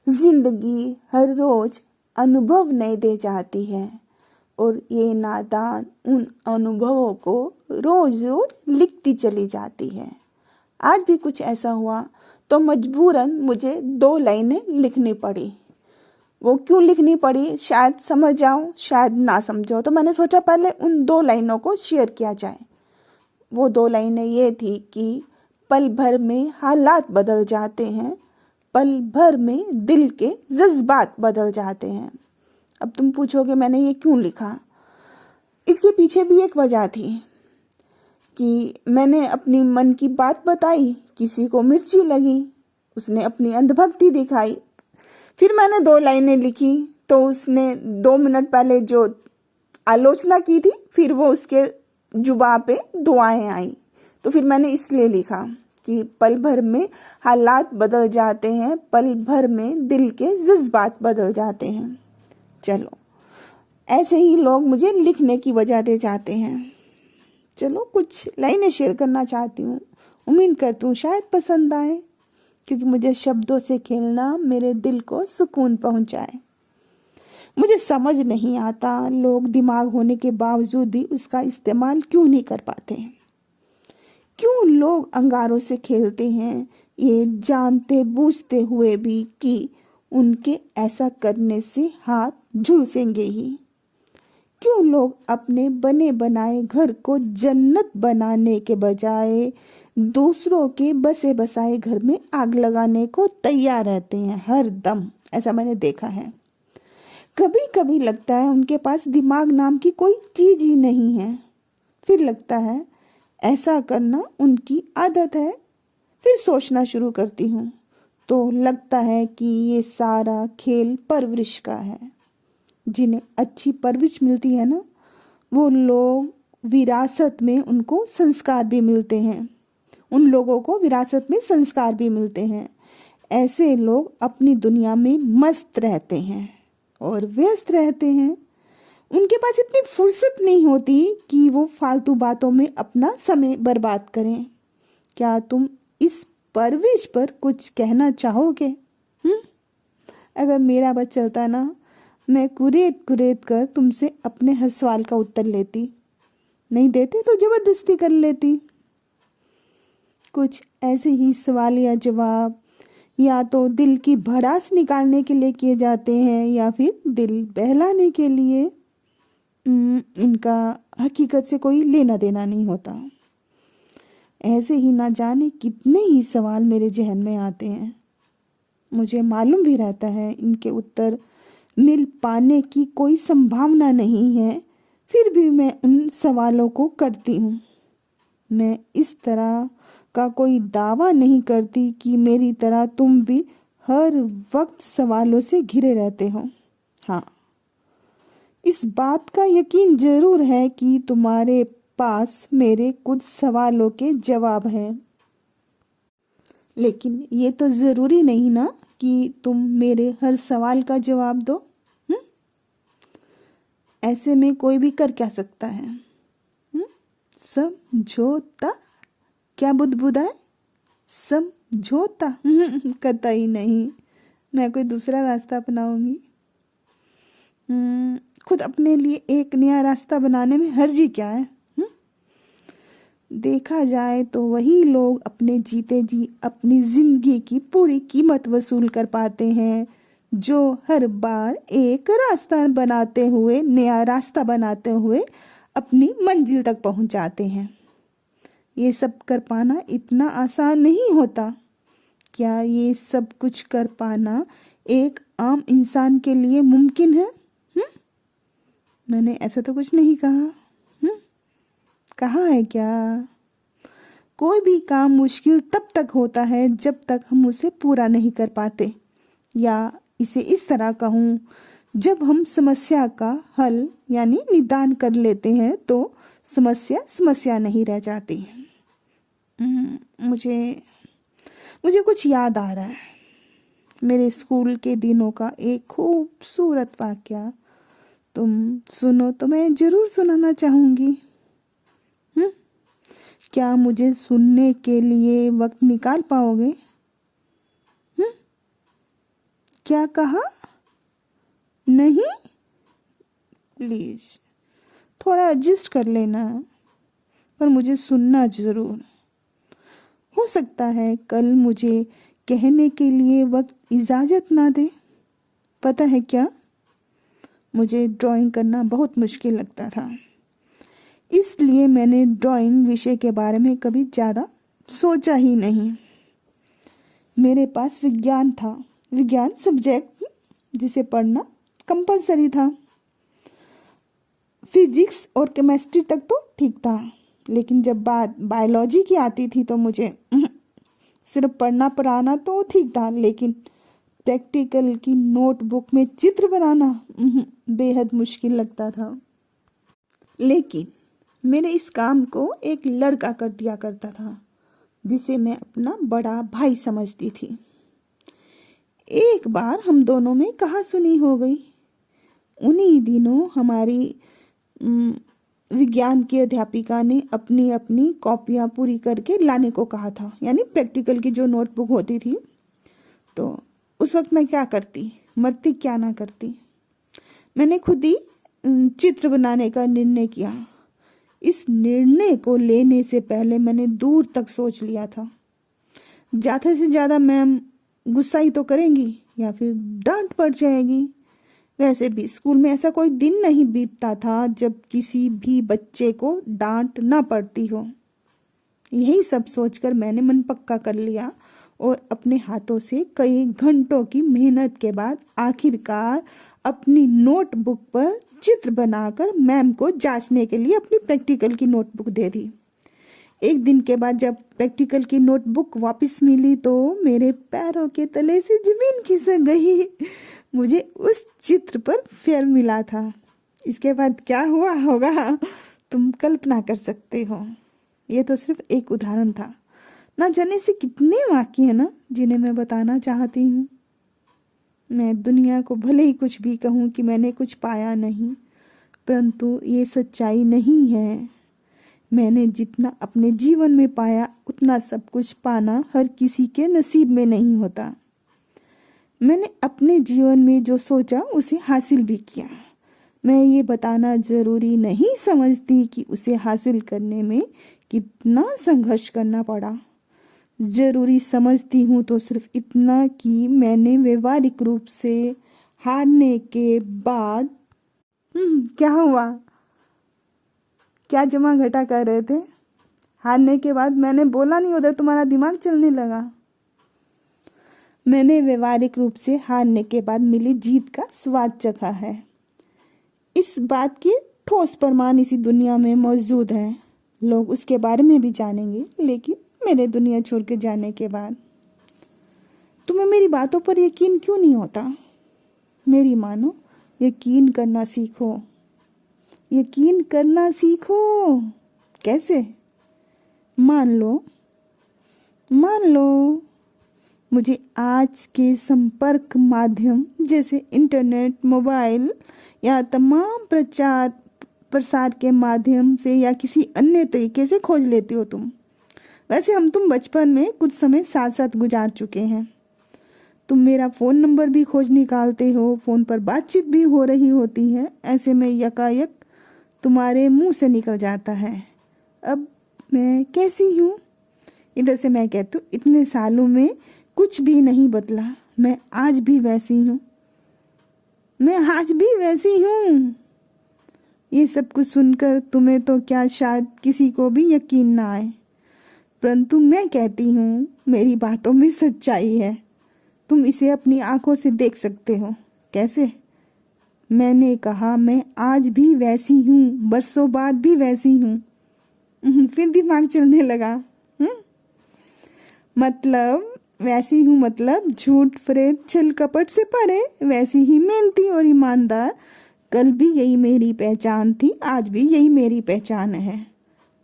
जिंदगी हर रोज अनुभव नए दे जाती है और ये नादान उन अनुभवों को रोज रोज लिखती चली जाती है। आज भी कुछ ऐसा हुआ तो मजबूरन मुझे 2 लाइनें लिखनी पड़ी। वो क्यों लिखनी पड़ी शायद समझ जाओ शायद ना समझो, तो मैंने सोचा पहले उन 2 लाइनों को शेयर किया जाए। वो 2 लाइनें ये थी कि पल भर में हालात बदल जाते हैं, पल भर में दिल के जज्बात बदल जाते हैं। अब तुम पूछोगे मैंने ये क्यों लिखा। इसके पीछे भी एक वजह थी कि मैंने अपनी मन की बात बताई, किसी को मिर्ची लगी, उसने अपनी अंधभक्ति दिखाई। फिर मैंने 2 लाइनें लिखी तो उसने 2 मिनट पहले जो आलोचना की थी फिर वो उसके जुबान पे दुआएं आई। तो फिर मैंने इसलिए लिखा कि पल भर में हालात बदल जाते हैं, पल भर में दिल के जज्बात बदल जाते हैं। चलो, ऐसे ही लोग मुझे लिखने की वजह दे जाते हैं। चलो, कुछ लाइनें शेयर करना चाहती हूँ, उम्मीद करती हूँ शायद पसंद आए, क्योंकि मुझे शब्दों से खेलना मेरे दिल को सुकून पहुँचाए। मुझे समझ नहीं आता लोग दिमाग होने के बावजूद भी उसका इस्तेमाल क्यों नहीं कर पाते। क्यों लोग अंगारों से खेलते हैं, ये जानते बूझते हुए भी कि उनके ऐसा करने से हाथ झुलसेंगे ही। क्यों लोग अपने बने बनाए घर को जन्नत बनाने के बजाय दूसरों के बसे बसाए घर में आग लगाने को तैयार रहते हैं हर दम। ऐसा मैंने देखा है। कभी कभी लगता है उनके पास दिमाग नाम की कोई चीज ही नहीं है। फिर लगता है ऐसा करना उनकी आदत है। फिर सोचना शुरू करती हूँ तो लगता है कि ये सारा खेल परवरिश का है। जिन्हें अच्छी परवरिश मिलती है ना, वो लोग विरासत में उनको संस्कार भी मिलते हैं। उन लोगों को विरासत में संस्कार भी मिलते हैं। ऐसे लोग अपनी दुनिया में मस्त रहते हैं और व्यस्त रहते हैं। उनके पास इतनी फुर्सत नहीं होती कि वो फालतू बातों में अपना समय बर्बाद करें। क्या तुम इस परवरिश पर कुछ कहना चाहोगे? अगर मेरा बस चलता ना, मैं कुरेद कुरेद कर तुमसे अपने हर सवाल का उत्तर लेती। नहीं देते तो जबरदस्ती कर लेती। कुछ ऐसे ही सवाल या जवाब या तो दिल की भड़ास निकालने के लिए किए जाते हैं या फिर दिल बहलाने के लिए। इनका हकीकत से कोई लेना देना नहीं होता। ऐसे ही ना जाने कितने ही सवाल मेरे जहन में आते हैं। मुझे मालूम भी रहता है इनके उत्तर मिल पाने की कोई संभावना नहीं है, फिर भी मैं उन सवालों को करती हूँ। मैं इस तरह का कोई दावा नहीं करती कि मेरी तरह तुम भी हर वक्त सवालों से घिरे रहते हो। हाँ, इस बात का यकीन जरूर है कि तुम्हारे पास मेरे कुछ सवालों के जवाब हैं। लेकिन ये तो ज़रूरी नहीं ना कि तुम मेरे हर सवाल का जवाब दो। ऐसे में कोई भी कर क्या सकता है? समझौता? क्या बुदबुदाए? समझौता? कतई नहीं। मैं कोई दूसरा रास्ता अपनाऊंगी। खुद अपने लिए एक नया रास्ता बनाने में हर्जी क्या है? देखा जाए तो वही लोग अपने जीते जी अपनी जिंदगी की पूरी कीमत वसूल कर पाते हैं जो हर बार एक रास्ता बनाते हुए, नया रास्ता बनाते हुए अपनी मंजिल तक पहुंच जाते हैं। ये सब कर पाना इतना आसान नहीं होता। क्या ये सब कुछ कर पाना एक आम इंसान के लिए मुमकिन है? मैंने ऐसा तो कुछ नहीं कहा। कहा है क्या? कोई भी काम मुश्किल तब तक होता है जब तक हम उसे पूरा नहीं कर पाते, या इसे इस तरह कहूँ, जब हम समस्या का हल यानी निदान कर लेते हैं तो समस्या नहीं रह जाती। मुझे कुछ याद आ रहा है। मेरे स्कूल के दिनों का एक खूबसूरत वाकया। तुम सुनो तो मैं जरूर सुनाना चाहूँगी। क्या मुझे सुनने के लिए वक्त निकाल पाओगे? क्या कहा? नहीं? प्लीज थोड़ा एडजस्ट कर लेना, पर मुझे सुनना जरूर। हो सकता है कल मुझे कहने के लिए वक्त इजाज़त ना दे। पता है क्या, मुझे ड्राइंग करना बहुत मुश्किल लगता था, इसलिए मैंने ड्राइंग विषय के बारे में कभी ज़्यादा सोचा ही नहीं। मेरे पास विज्ञान था, विज्ञान सब्जेक्ट जिसे पढ़ना कंपलसरी था। फिजिक्स और केमिस्ट्री तक तो ठीक था, लेकिन जब बात बायोलॉजी की आती थी तो मुझे सिर्फ पढ़ना पढ़ाना तो ठीक था, लेकिन प्रैक्टिकल की नोटबुक में चित्र बनाना बेहद मुश्किल लगता था। लेकिन मेरे इस काम को एक लड़का कर दिया करता था, जिसे मैं अपना बड़ा भाई समझती थी। एक बार हम दोनों में कहासुनी हो गई। उन्हीं दिनों हमारी विज्ञान की अध्यापिका ने अपनी अपनी कॉपियाँ पूरी करके लाने को कहा था, यानी प्रैक्टिकल की जो नोटबुक होती थी। तो उस वक्त मैं क्या करती, मरती क्या ना करती। मैंने खुद ही चित्र बनाने का निर्णय किया। इस निर्णय को लेने से पहले मैंने दूर तक सोच लिया था। ज़्यादा से ज़्यादा मैम गुस्सा ही तो करेंगी या फिर डांट पड़ जाएगी। वैसे भी स्कूल में ऐसा कोई दिन नहीं बीतता था जब किसी भी बच्चे को डांट ना पड़ती हो। यही सब सोचकर मैंने मन पक्का कर लिया और अपने हाथों से कई घंटों की मेहनत के बाद आखिरकार अपनी नोटबुक पर चित्र बनाकर मैम को जांचने के लिए अपनी प्रैक्टिकल की नोटबुक दे दी। एक दिन के बाद जब प्रैक्टिकल की नोटबुक वापस मिली तो मेरे पैरों के तले से जमीन खिसक गई। मुझे उस चित्र पर फेल मिला था। इसके बाद क्या हुआ होगा तुम कल्पना कर सकते हो। ये तो सिर्फ एक उदाहरण था, ना जाने से कितने वाक्य हैं ना जिन्हें मैं बताना चाहती हूँ। मैं दुनिया को भले ही कुछ भी कहूँ कि मैंने कुछ पाया नहीं, परंतु ये सच्चाई नहीं है। मैंने जितना अपने जीवन में पाया उतना सब कुछ पाना हर किसी के नसीब में नहीं होता। मैंने अपने जीवन में जो सोचा उसे हासिल भी किया। मैं ये बताना ज़रूरी नहीं समझती कि उसे हासिल करने में कितना संघर्ष करना पड़ा। ज़रूरी समझती हूँ तो सिर्फ इतना कि मैंने व्यवहारिक रूप से हारने के बाद क्या हुआ? क्या जमा घटा कर रहे थे? हारने के बाद मैंने बोला नहीं, उधर तुम्हारा दिमाग चलने लगा। मैंने व्यवहारिक रूप से हारने के बाद मिली जीत का स्वाद चखा है। इस बात के ठोस प्रमाण इसी दुनिया में मौजूद हैं। लोग उसके बारे में भी जानेंगे, लेकिन मेरे दुनिया छोड़ के जाने के बाद। तुम्हें मेरी बातों पर यकीन क्यों नहीं होता? मेरी मानो, यकीन करना सीखो। यकीन करना सीखो। कैसे? मान लो मुझे आज के संपर्क माध्यम जैसे इंटरनेट, मोबाइल या तमाम प्रचार प्रसार के माध्यम से या किसी अन्य तरीके से खोज लेती हो तुम। वैसे तुम बचपन में कुछ समय साथ साथ गुजार चुके हैं। तुम मेरा फ़ोन नंबर भी खोज निकालते हो, फ़ोन पर बातचीत भी हो रही होती है। ऐसे में यकायक तुम्हारे मुंह से निकल जाता है, अब मैं कैसी हूँ? इधर से मैं कहती हूँ, इतने सालों में कुछ भी नहीं बदला, मैं आज भी वैसी हूँ। ये सब कुछ सुनकर तुम्हें तो क्या शायद किसी को भी यकीन ना आए, परंतु मैं कहती हूँ मेरी बातों में सच्चाई है। तुम इसे अपनी आंखों से देख सकते हो। कैसे? मैंने कहा मैं आज भी वैसी हूँ, बरसों बाद भी वैसी हूँ। फिर दिमाग चलने लगा। मतलब वैसी हूँ, मतलब झूठ फरेब छल कपट से परे, वैसी ही मेहनती और ईमानदार। कल भी यही मेरी पहचान थी, आज भी यही मेरी पहचान है।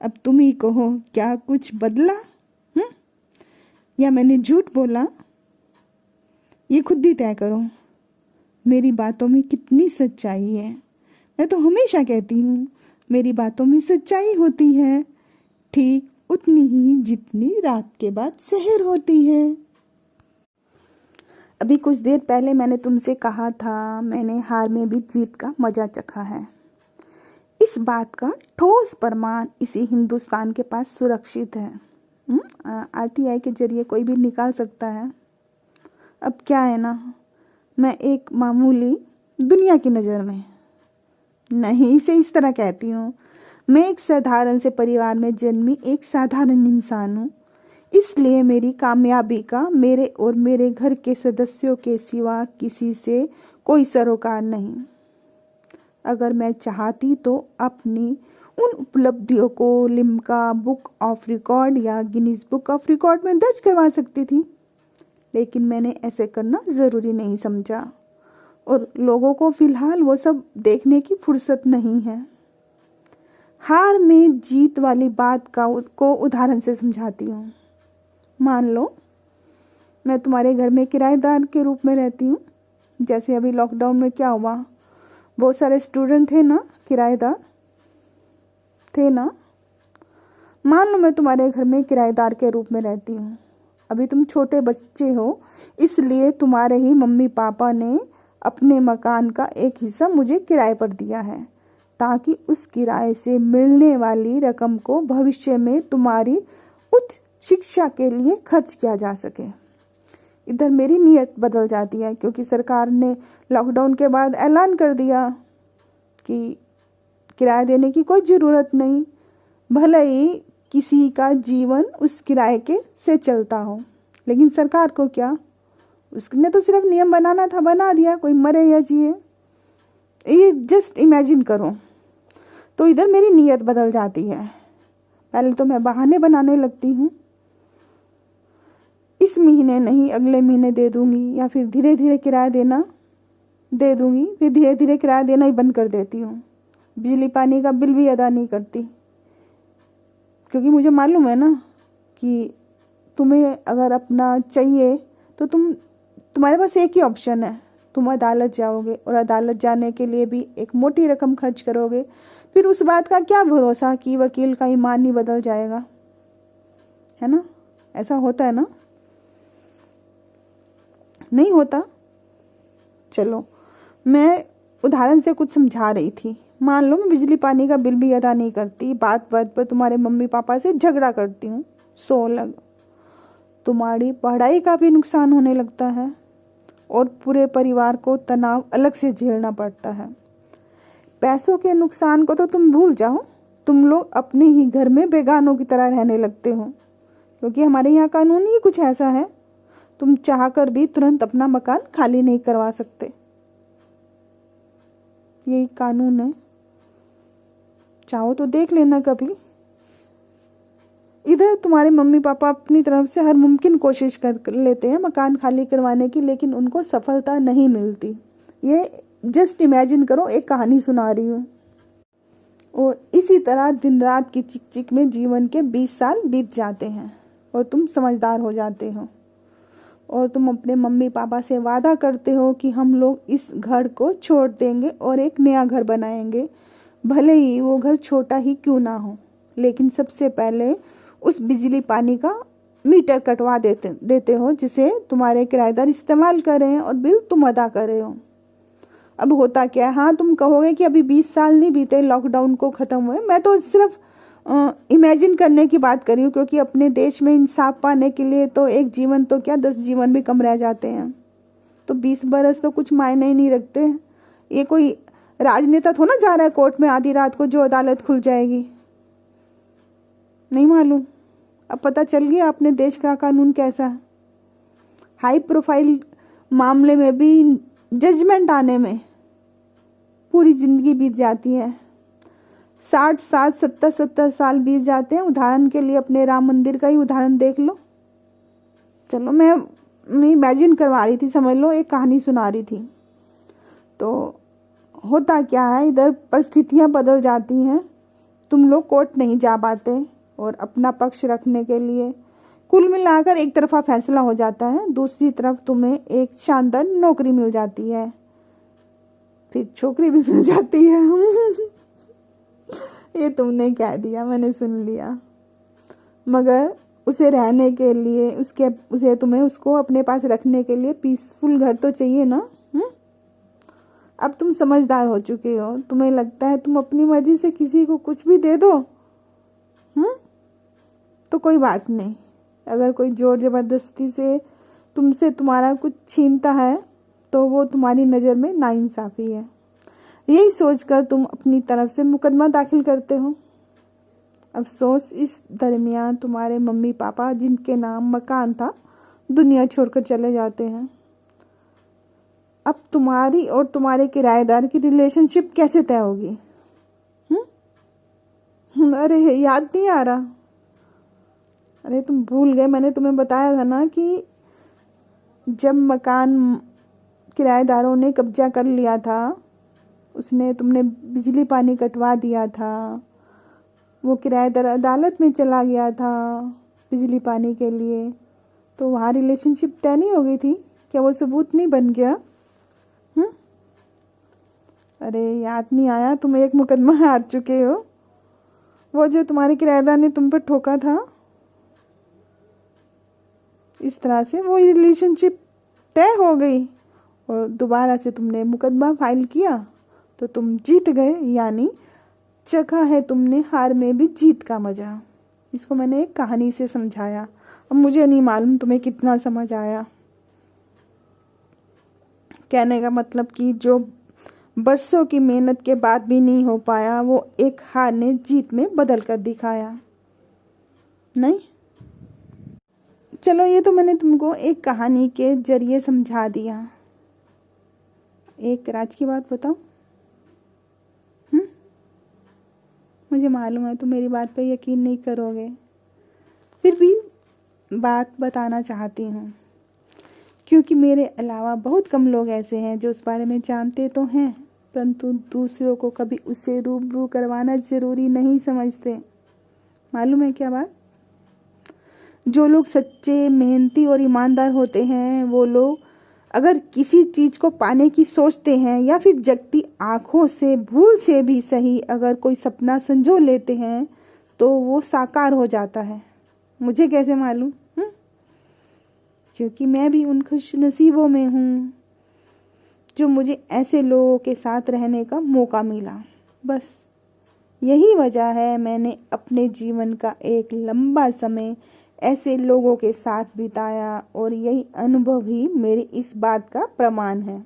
अब तुम ही कहो, क्या कुछ बदला? या मैंने झूठ बोला? ये खुद ही तय करो। मेरी बातों में कितनी सच्चाई है। मैं तो हमेशा कहती हूँ मेरी बातों में सच्चाई होती है, ठीक उतनी ही जितनी रात के बाद सहर होती है। अभी कुछ देर पहले मैंने तुमसे कहा था, मैंने हार में भी जीत का मजा चखा है। इस बात का ठोस प्रमाण इसी हिंदुस्तान के पास सुरक्षित है। आरटीआई के जरिए कोई भी निकाल सकता है। अब क्या है ना, मैं एक मामूली, दुनिया की नज़र में नहीं, इसे इस तरह कहती हूँ, मैं एक साधारण से परिवार में जन्मी एक साधारण इंसान हूँ। इसलिए मेरी कामयाबी का मेरे और मेरे घर के सदस्यों के सिवा किसी से कोई सरोकार नहीं। अगर मैं चाहती तो अपनी उन उपलब्धियों को लिम्का बुक ऑफ रिकॉर्ड या गिनीज बुक ऑफ रिकॉर्ड में दर्ज करवा सकती थी, लेकिन मैंने ऐसे करना ज़रूरी नहीं समझा और लोगों को फिलहाल वो सब देखने की फुर्सत नहीं है। हार में जीत वाली बात को उदाहरण से समझाती हूँ। मान लो मैं तुम्हारे घर में किराएदार के रूप में रहती हूँ। जैसे अभी लॉकडाउन में क्या हुआ, बहुत सारे स्टूडेंट थे ना, किराएदार थे ना। मान लो मैं तुम्हारे घर में किराएदार के रूप में रहती हूँ। अभी तुम छोटे बच्चे हो, इसलिए तुम्हारे ही मम्मी पापा ने अपने मकान का एक हिस्सा मुझे किराए पर दिया है, ताकि उस किराए से मिलने वाली रकम को भविष्य में तुम्हारी उच्च शिक्षा के लिए खर्च किया जा सके। इधर मेरी नीयत बदल जाती है, क्योंकि सरकार ने लॉकडाउन के बाद ऐलान कर दिया कि किराया देने की कोई ज़रूरत नहीं, भले ही किसी का जीवन उस किराए के से चलता हो। लेकिन सरकार को क्या, उसने तो सिर्फ नियम बनाना था, बना दिया, कोई मरे या जिए। ये जस्ट इमेजिन करो। तो इधर मेरी नीयत बदल जाती है। पहले तो मैं बहाने बनाने लगती हूँ, इस महीने नहीं अगले महीने दे दूंगी, या फिर धीरे धीरे किराया देना दे दूंगी, फिर धीरे धीरे किराया देना ही बंद कर देती हूँ। बिजली पानी का बिल भी अदा नहीं करती, क्योंकि मुझे मालूम है ना कि तुम्हें अगर अपना चाहिए तो तुम्हारे पास एक ही ऑप्शन है, तुम अदालत जाओगे और अदालत जाने के लिए भी एक मोटी रकम खर्च करोगे। फिर उस बात का क्या भरोसा कि वकील का ईमान नहीं बदल जाएगा, है ना? ऐसा होता है ना? नहीं होता। चलो, मैं उदाहरण से कुछ समझा रही थी। मान लो मैं बिजली पानी का बिल भी अदा नहीं करती, बात बात पर तुम्हारे मम्मी पापा से झगड़ा करती हूँ, सो लग तुम्हारी पढ़ाई का भी नुकसान होने लगता है और पूरे परिवार को तनाव अलग से झेलना पड़ता है। पैसों के नुकसान को तो तुम भूल जाओ, तुम लोग अपने ही घर में बेगानों की तरह रहने लगते हो, क्योंकि हमारे यहाँ कानून ही कुछ ऐसा है, तुम चाहकर भी तुरंत अपना मकान खाली नहीं करवा सकते। यही कानून है, चाहो तो देख लेना कभी। इधर तुम्हारे मम्मी पापा अपनी तरफ से हर मुमकिन कोशिश कर लेते हैं मकान खाली करवाने की, लेकिन उनको सफलता नहीं मिलती। ये जस्ट इमेजिन करो, एक कहानी सुना रही हूँ। और इसी तरह दिन रात की चिक चिक में जीवन के 20 साल बीत जाते हैं और तुम समझदार हो जाते हो और तुम अपने मम्मी पापा से वादा करते हो कि हम लोग इस घर को छोड़ देंगे और एक नया घर बनाएंगे, भले ही वो घर छोटा ही क्यों ना हो। लेकिन सबसे पहले उस बिजली पानी का मीटर कटवा देते हो, जिसे तुम्हारे किराएदार इस्तेमाल करें और बिल तुम अदा करे हो। अब होता क्या है, हाँ तुम कहोगे कि अभी 20 साल नहीं बीते लॉकडाउन को ख़त्म हुए, मैं तो सिर्फ इमेजिन करने की बात करी हूँ, क्योंकि अपने देश में इंसाफ पाने के लिए तो एक जीवन तो क्या 10 जीवन भी कम रह जाते हैं। तो 20 बरस तो कुछ मायने ही नहीं रखते। ये कोई राजनेता थोड़ा जा रहा है कोर्ट में आधी रात को जो अदालत खुल जाएगी, नहीं मालूम। अब पता चल गया अपने देश का कानून कैसा है। हाई प्रोफाइल मामले में भी जजमेंट आने में पूरी जिंदगी बीत जाती है, 60 साल 70 साल बीत जाते हैं। उदाहरण के लिए अपने राम मंदिर का ही उदाहरण देख लो। चलो, मैं इमेजिन करवा रही थी, समझ लो एक कहानी सुना रही थी। तो होता क्या है, इधर परिस्थितियां बदल जाती हैं, तुम लोग कोर्ट नहीं जा पाते और अपना पक्ष रखने के लिए कुल मिलाकर एक तरफा फैसला हो जाता है। दूसरी तरफ तुम्हें एक शानदार नौकरी मिल जाती है, फिर छोकरी भी मिल जाती है। ये तुमने कह दिया, मैंने सुन लिया। मगर उसे रहने के लिए उसे तुम्हें उसको अपने पास रखने के लिए पीसफुल घर तो चाहिए ना। अब तुम समझदार हो चुके हो, तुम्हें लगता है तुम अपनी मर्जी से किसी को कुछ भी दे दो। तो कोई बात नहीं, अगर कोई जोर ज़बरदस्ती से तुमसे तुम्हारा कुछ छीनता है तो वो तुम्हारी नज़र में नाइंसाफ़ी है। यही सोचकर तुम अपनी तरफ से मुकदमा दाखिल करते हो। अफसोस इस दरमियान तुम्हारे मम्मी पापा, जिनके नाम मकान था, दुनिया छोड़कर चले जाते हैं। अब तुम्हारी और तुम्हारे किराएदार की रिलेशनशिप कैसे तय होगी? अरे याद नहीं आ रहा? अरे तुम भूल गए, मैंने तुम्हें बताया था ना कि जब मकान किराएदारों ने कब्जा कर लिया था, तुमने बिजली पानी कटवा दिया था, वो किराएदार अदालत में चला गया था बिजली पानी के लिए, तो वहाँ रिलेशनशिप तय नहीं हो गई थी क्या? वो सबूत नहीं बन गया? अरे याद नहीं आया? तुम एक मुकदमा हार चुके हो, वो जो तुम्हारे किराएदार ने तुम पर ठोका था। इस तरह से वो रिलेशनशिप तय हो गई और दोबारा से तुमने मुकदमा फाइल किया तो तुम जीत गए, यानी चखा है तुमने हार में भी जीत का मज़ा। इसको मैंने एक कहानी से समझाया। अब मुझे नहीं मालूम तुम्हें कितना समझ आया। कहने का मतलब कि जो बरसों की मेहनत के बाद भी नहीं हो पाया, वो एक हार ने जीत में बदल कर दिखाया। नहीं, चलो ये तो मैंने तुमको एक कहानी के जरिए समझा दिया। एक राज की बात बताऊं? मुझे मालूम है तुम मेरी बात पे यकीन नहीं करोगे, फिर भी बात बताना चाहती हूँ, क्योंकि मेरे अलावा बहुत कम लोग ऐसे हैं जो उस बारे में जानते तो हैं, परंतु दूसरों को कभी उससे रूबरू करवाना ज़रूरी नहीं समझते। मालूम है क्या बात? जो लोग सच्चे, मेहनती और ईमानदार होते हैं, वो लोग अगर किसी चीज़ को पाने की सोचते हैं या फिर जगती आँखों से भूल से भी सही अगर कोई सपना संजो लेते हैं तो वो साकार हो जाता है। मुझे कैसे मालूम? क्योंकि मैं भी उन खुश नसीबों में हूँ जो मुझे ऐसे लोगों के साथ रहने का मौका मिला। बस यही वजह है मैंने अपने जीवन का एक लंबा समय ऐसे लोगों के साथ बिताया, और यही अनुभव ही मेरी इस बात का प्रमाण है।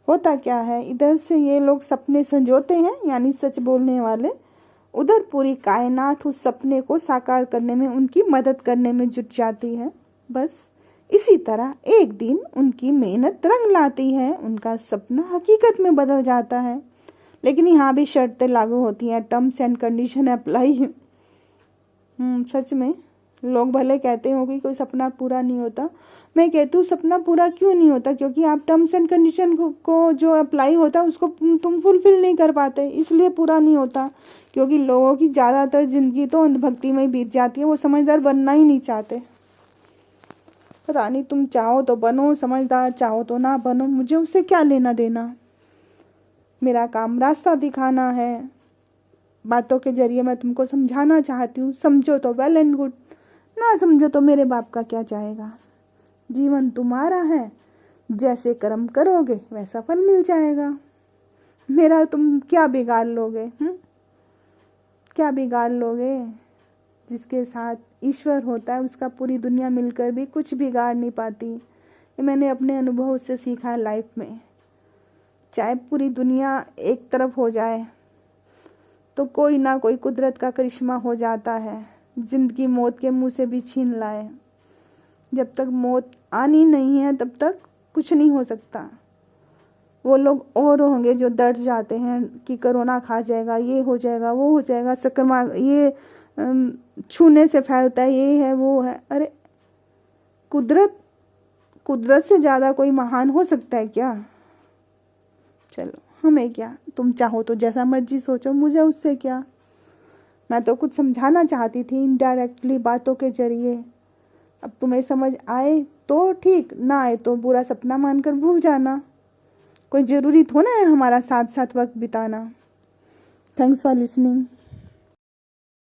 होता क्या है, इधर से ये लोग सपने संजोते हैं, यानी सच बोलने वाले, उधर पूरी कायनात उस सपने को साकार करने में उनकी मदद करने में जुट जाती है। बस इसी तरह एक दिन उनकी मेहनत रंग लाती है, उनका सपना हकीकत में बदल जाता है। लेकिन यहाँ भी शर्तें लागू होती हैं, टर्म्स एंड कंडीशन अप्लाई। सच में लोग भले कहते हो कि कोई सपना पूरा नहीं होता, मैं कहती हूँ सपना पूरा क्यों नहीं होता? क्योंकि आप टर्म्स एंड कंडीशन को जो अप्लाई होता है उसको तुम फुलफिल नहीं कर पाते, इसलिए पूरा नहीं होता। क्योंकि लोगों की ज़्यादातर ज़िंदगी तो अंधभक्ति में ही बीत जाती है, वो समझदार बनना ही नहीं चाहते। पता नहीं, तुम चाहो तो बनो समझदार, चाहो तो ना बनो, मुझे उससे क्या लेना देना। मेरा काम रास्ता दिखाना है, बातों के जरिए मैं तुमको समझाना चाहती हूँ। समझो तो वेल एंड गुड, ना समझो तो मेरे बाप का क्या जाएगा। जीवन तुम्हारा है, जैसे कर्म करोगे वैसा फल मिल जाएगा। मेरा तुम क्या बिगाड़ लोगे? क्या बिगाड़ लोगे? जिसके साथ ईश्वर होता है उसका पूरी दुनिया मिलकर भी कुछ बिगाड़ नहीं पाती। ये मैंने अपने अनुभव से सीखा लाइफ में। चाहे पूरी दुनिया एक तरफ हो जाए तो कोई ना कोई कुदरत का करिश्मा हो जाता है, जिंदगी मौत के मुंह से भी छीन लाए। जब तक मौत आनी नहीं है तब तक कुछ नहीं हो सकता। वो लोग और होंगे जो डर जाते हैं कि कोरोना खा जाएगा, ये हो जाएगा, वो हो जाएगा, संक्रमण ये छूने से फैलता है, ये है वो है। अरे कुदरत से ज़्यादा कोई महान हो सकता है क्या? चलो हमें क्या, तुम चाहो तो जैसा मर्जी सोचो, मुझे उससे क्या। मैं तो कुछ समझाना चाहती थी इनडायरेक्टली, बातों के जरिए। अब तुम्हें समझ आए तो ठीक, ना आए तो बुरा सपना मानकर भूल जाना। कोई ज़रूरी थोड़ा है हमारा साथ साथ वक्त बिताना। Thanks for listening.